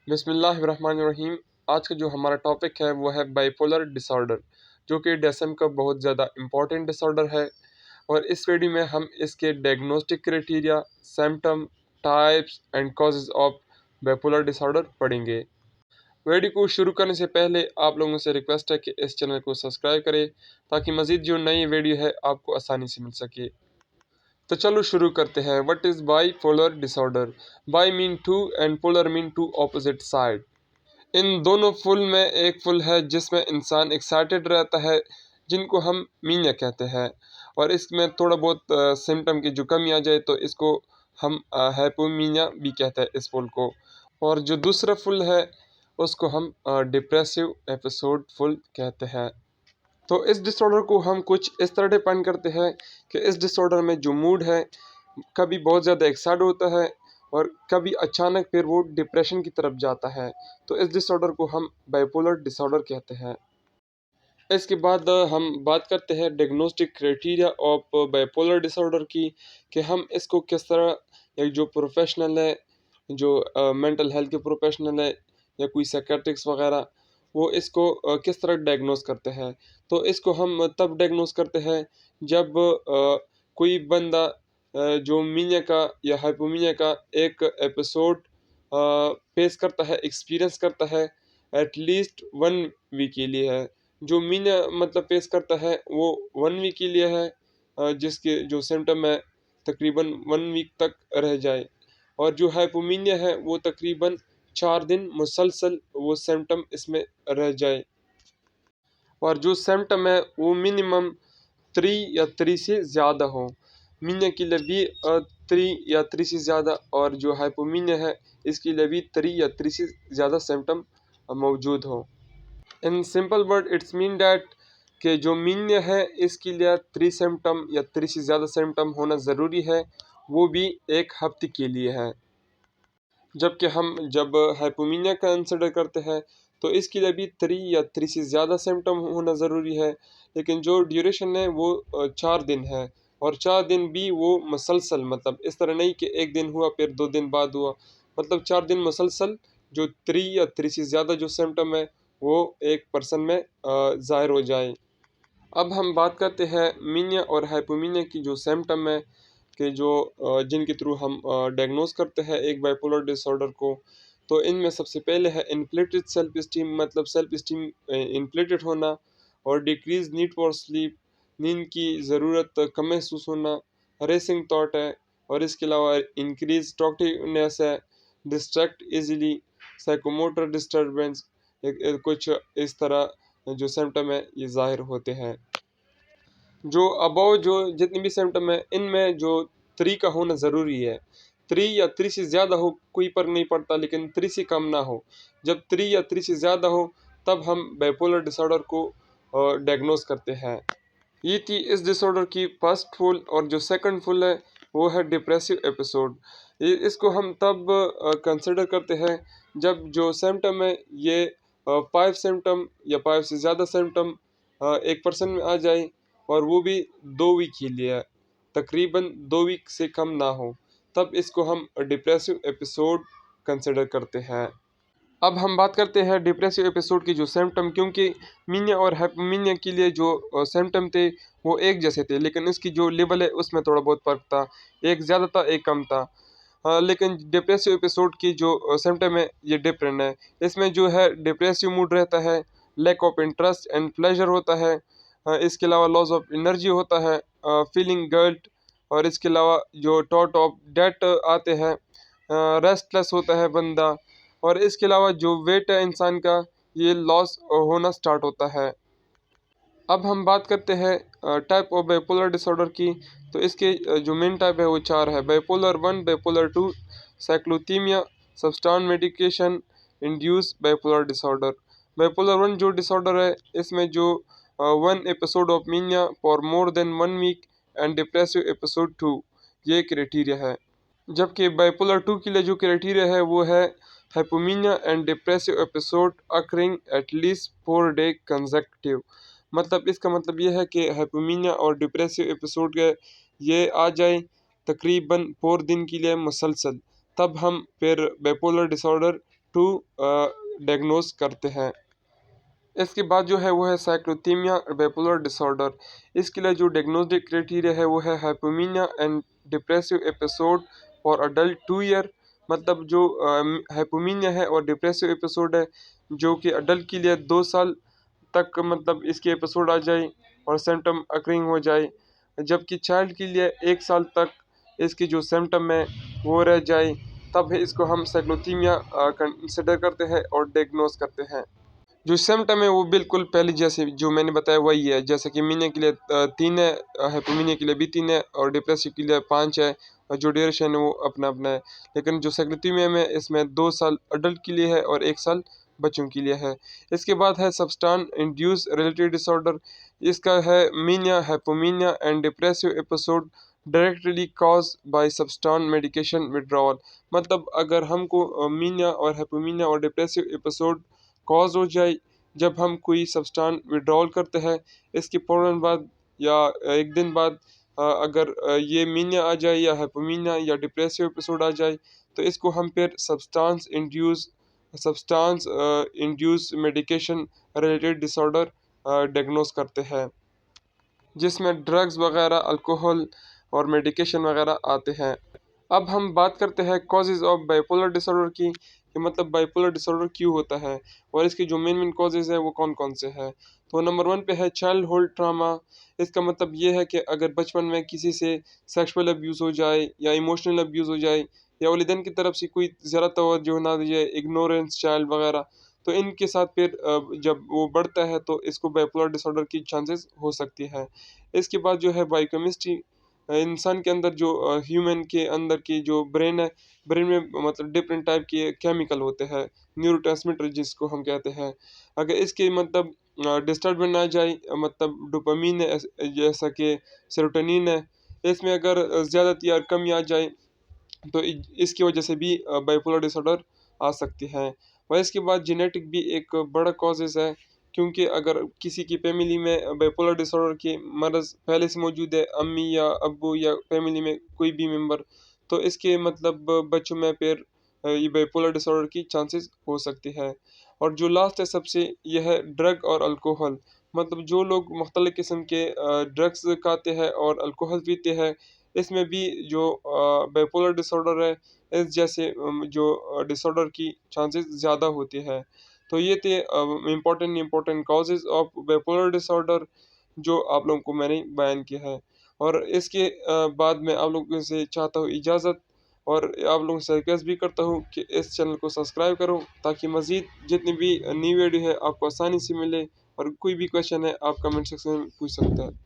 बिस्मिल्लाहिर्रहमानिर्रहीम। आज का जो हमारा टॉपिक है वो है बाइपोलर डिसऑर्डर, जो कि डीएसएम का बहुत ज़्यादा इम्पोर्टेंट डिसऑर्डर है। और इस वीडियो में हम इसके diagnostic criteria, symptom, types and causes of bipolar disorder पढ़ेंगे। वीडियो को शुरू करने से पहले आप लोगों से रिक्वेस्ट है कि इस चैनल को सब्सक्राइब करें, ताकि मज़ीद जो नई वीडियो है आपको आसानी से मिल सके। तो चलो शुरू करते हैं। What is bipolar disorder? Bi mean two and polar mean two opposite side. इन दोनों फुल में एक फुल है जिसमें इंसान एक्साइटेड रहता है, जिनको हम मीनिया कहते हैं। और इसमें थोड़ा बहुत सिम्टम की जो कमी आ जाए तो इसको हम हाइपोमीनिया भी कहते हैं इस फुल को। और जो दूसरा फुल है उसको हम डिप्रेसिव एपिसोड फुल कहते हैं। तो इस डिसऑर्डर को हम कुछ इस तरह डिफाइन करते हैं कि इस डिसऑर्डर में जो मूड है कभी बहुत ज़्यादा एक्साइट होता है और कभी अचानक फिर वो डिप्रेशन की तरफ जाता है। तो इस डिसऑर्डर को हम बाइपोलर डिसऑर्डर कहते हैं। इसके बाद हम बात करते हैं diagnostic criteria of bipolar disorder की, कि हम इसको किस तरह, एक जो प्रोफेशनल है, जो मेंटल हेल्थ के प्रोफेशनल है या कोई साइकेट्रिक्स वगैरह, वो इसको किस तरह डायग्नोस करते हैं। तो इसको हम तब डायग्नोस करते हैं जब कोई बंदा जो मीनिया का या हाइपोमीनिया का एक एपिसोड फेस करता है, एक्सपीरियंस करता है, एटलीस्ट 1 वीक के लिए है। जो मीनिया मतलब फेस करता है वो 1 वीक के लिए है, जिसके जो सिम्टम है तकरीबन 1 वीक तक रह जाए। और जो हाइपोमीनिया है वो तकरीबन 4 दिन मुसलसल वो सिम्टम इसमें रह जाए। और जो सिम्टम है वो मिनिमम 3 से ज़्यादा हो। मीनिया के लिए भी 3 से ज़्यादा, और जो हाइपोमीनिया है इसके लिए भी 3 से ज़्यादा सिम्टम मौजूद हो। In simple word it's mean that कि जो मीनिया है इसके लिए 3 सिम्टम या 3 से ज़्यादा सिम्टम होना ज़रूरी है, वो भी 1 हफ्ते के लिए है। जबकि हम जब हाइपोमीनिया का कंसिडर करते हैं तो इसके लिए भी 3 से ज़्यादा सिम्टम होना ज़रूरी है। लेकिन जो ड्यूरेशन है वो 4 दिन है, और 4 दिन भी वो मुसलसल, मतलब इस तरह नहीं कि एक दिन हुआ फिर 2 दिन बाद हुआ। मतलब 4 दिन मुसलसल जो 3 से ज़्यादा जो सिम्टम है वो एक पर्सन में ज़ाहिर हो जाए। अब हम बात करते हैं मीनिया और हाइपोमीनिया की जो सिम्टम है, कि जो जिनके थ्रू हम डायग्नोस करते हैं एक बाइपोलर डिसऑर्डर को। तो इनमें सबसे पहले है इन्फ्लेटेड सेल्फ स्टीम, मतलब सेल्फ स्टीम इन्फ्लेटेड होना, और डिक्रीज नीड फॉर स्लीप, नींद की ज़रूरत कम महसूस होना, रेसिंग थॉट है, और इसके अलावा इंक्रीज टॉकटिवनेस है, डिस्ट्रैक्ट इजीली, साइकोमोटर डिस्टर्बेंस, कुछ इस तरह जो सिम्टम है ये ज़ाहिर होते हैं। जो अबव जो जितनी भी सिम्टम है इनमें जो 3 का होना ज़रूरी है। 3 या 3 से ज़्यादा हो कोई फ़र्क नहीं पड़ता, लेकिन 3 से कम ना हो। जब 3 या 3 से ज़्यादा हो तब हम बाइपोलर डिसऑर्डर को डायग्नोस करते हैं। ये थी इस डिसऑर्डर की फर्स्ट फुल, और जो सेकंड फुल है वो है डिप्रेसिव एपिसोड। इसको हम तब कंसिडर करते हैं जब जो सिम्टम है ये 5 सिम्टम या 5 से ज़्यादा सिम्टम एक पर्सन में आ जाए, और वो भी 2 वीक के लिए है, तकरीबन 2 वीक से कम ना हो, तब इसको हम डिप्रेसिव एपिसोड कंसिडर करते हैं। अब हम बात करते हैं डिप्रेसिव एपिसोड की जो सिम्टम, क्योंकि मीनिया और हाइपोमीनिया के लिए जो सिम्टम थे वो एक जैसे थे, लेकिन इसकी जो लेवल है उसमें थोड़ा बहुत फ़र्क था। एक ज़्यादा था, एक कम था। लेकिन डिप्रेसिव एपिसोड की जो सिम्टम है ये डिफरेंट है। इसमें जो है डिप्रेसिव मूड रहता है, lack of interest and pleasure होता है, इसके अलावा लॉस ऑफ एनर्जी होता है, फीलिंग गिल्ट, और इसके अलावा जो थॉट ऑफ डेट आते हैं, रेस्टलेस होता है बंदा, और इसके अलावा जो वेट है इंसान का ये लॉस होना स्टार्ट होता है। अब हम बात करते हैं टाइप ऑफ बाइपोलर डिसऑर्डर की। तो इसके जो मेन टाइप है वो 4 है: bipolar 1, bipolar 2, cyclothymia, substance medication induced bipolar disorder. Bipolar 1 जो डिसऑर्डर है इसमें जो 1 episode of mania for more than 1 week and depressive episode 2, ये क्राइटेरिया है। जबकि बाइपोलर 2 के लिए जो क्राइटेरिया है वो है hypomania and depressive episode occurring at least 4 day consecutive. मतलब इसका मतलब ये है कि हाइपोमीनिया और डिप्रेसिव एपिसोड के ये आ जाए तकरीबन 4 दिन के लिए मुसलसल, तब हम फिर बाइपोलर डिसऑर्डर टू डायग्नोस करते हैं। इसके बाद जो है वो है साइक्लोथीमिया बाइपोलर डिसऑर्डर। इसके लिए जो डायग्नोस्टिक क्राइटेरिया है वो है hypomania and depressive episode for adult 2 year. मतलब जो हाइपोमीनिया है और डिप्रेसिव एपिसोड है जो कि अडल्ट के लिए 2 साल तक मतलब इसके एपिसोड आ जाए और सिम्टम अकरिंग हो जाए, जबकि चाइल्ड के लिए 1 साल तक इसकी जो सिम्टम है वो रह जाए, तब इसको हम साइक्लोथीमिया कंसिडर करते हैं और डायग्नोस करते हैं। जो सिम्टम है वो बिल्कुल पहले जैसे जो मैंने बताया वही है, जैसे कि मीनिया के लिए 3 है, हाइपोमीनिया के लिए भी 3 है और डिप्रेसिव के लिए 5 है, और जो ड्यूरेशन है वो अपना अपना है। लेकिन जो साइक्लोथीमिया में इसमें 2 साल अडल्ट के लिए है और 1 साल बच्चों के लिए है। इसके बाद है सब्सटेंस इंड्यूस रिलेटेड डिसऑर्डर। इसका है mania hypomania and depressive episode directly cause by substance medication withdrawal. मतलब अगर हमको मीनिया और हाइपोमीनिया और डिप्रेसिव एपिसोड कॉज हो जाए जब हम कोई सब्सटेंस विड्रॉल करते हैं, इसके फ़ौरन बाद या 1 दिन बाद अगर ये मीनिया आ जाए या हाइपोमीनिया या डिप्रेसिव एपिसोड आ जाए, तो इसको हम फिर substance induce medication related disorder diagnose करते हैं, जिसमें ड्रग्स वगैरह, अल्कोहल और मेडिकेशन वगैरह आते हैं। अब हम बात करते हैं कॉजेज़ ऑफ बाइपोलर डिसऑर्डर की, कि मतलब बाइपोलर डिसऑर्डर क्यों होता है और इसकी जो मेन मेन कॉजेज़ हैं वो कौन कौन से हैं। तो नंबर 1 पे है चाइल्ड हुड ट्रामा। इसका मतलब ये है कि अगर बचपन में किसी से सेक्सुअल अब्यूज़ हो जाए या इमोशनल अब्यूज़ हो जाए या वालिदैन की तरफ से कोई ज़्यादा तवज्जो ना दी जाए, इग्नोरेंस चाइल्ड वगैरह, तो इनके साथ फिर जब वो बढ़ता है तो इसको बाइपोलर डिसऑर्डर की चांसेस हो सकती है। इसके बाद जो है बायोकेमिस्ट्री। इंसान के अंदर जो ह्यूमन के अंदर की जो ब्रेन है, ब्रेन में मतलब डिफरेंट टाइप के केमिकल होते हैं, न्यूरोट्रांसमीटर जिसको हम कहते हैं। अगर इसके मतलब डिस्टर्बेंस आ जाए, मतलब डोपामीन है जैसा कि सेरोटोनिन है, इसमें अगर ज़्यादा या कमी आ जाए तो इसकी वजह से भी बाइपोलर डिसऑर्डर आ सकती हैं। और इसके बाद जेनेटिक भी एक बड़ा कॉजेज़ है, क्योंकि अगर किसी की फैमिली में बाइपोलर डिसऑर्डर की मर्ज़ पहले से मौजूद है, अम्मी या अब्बू या फैमिली में कोई भी मेंबर, तो इसके मतलब बच्चों में फिर ये बाइपोलर डिसऑर्डर की चांसेस हो सकती है। और जो लास्ट है सबसे, यह है ड्रग और अल्कोहल। मतलब जो लोग मुख्तलिफ़ किस्म के ड्रग्स खाते हैं और अल्कोहल पीते हैं, इसमें भी जो बाइपोलर डिसऑर्डर है, इस जैसे जो डिसऑर्डर की चांसेस ज़्यादा होती है। तो ये थे important important causes of bipolar disorder जो आप लोगों को मैंने बयान किया है। और इसके बाद मैं आप लोगों से चाहता हूँ इजाज़त, और आप लोगों से रिक्वेस्ट भी करता हूँ कि इस चैनल को सब्सक्राइब करो, ताकि मज़ीद जितनी भी न्यू वीडियो है आपको आसानी से मिले, और कोई भी क्वेश्चन है आप कमेंट सेक्शन में पूछ सकते हैं।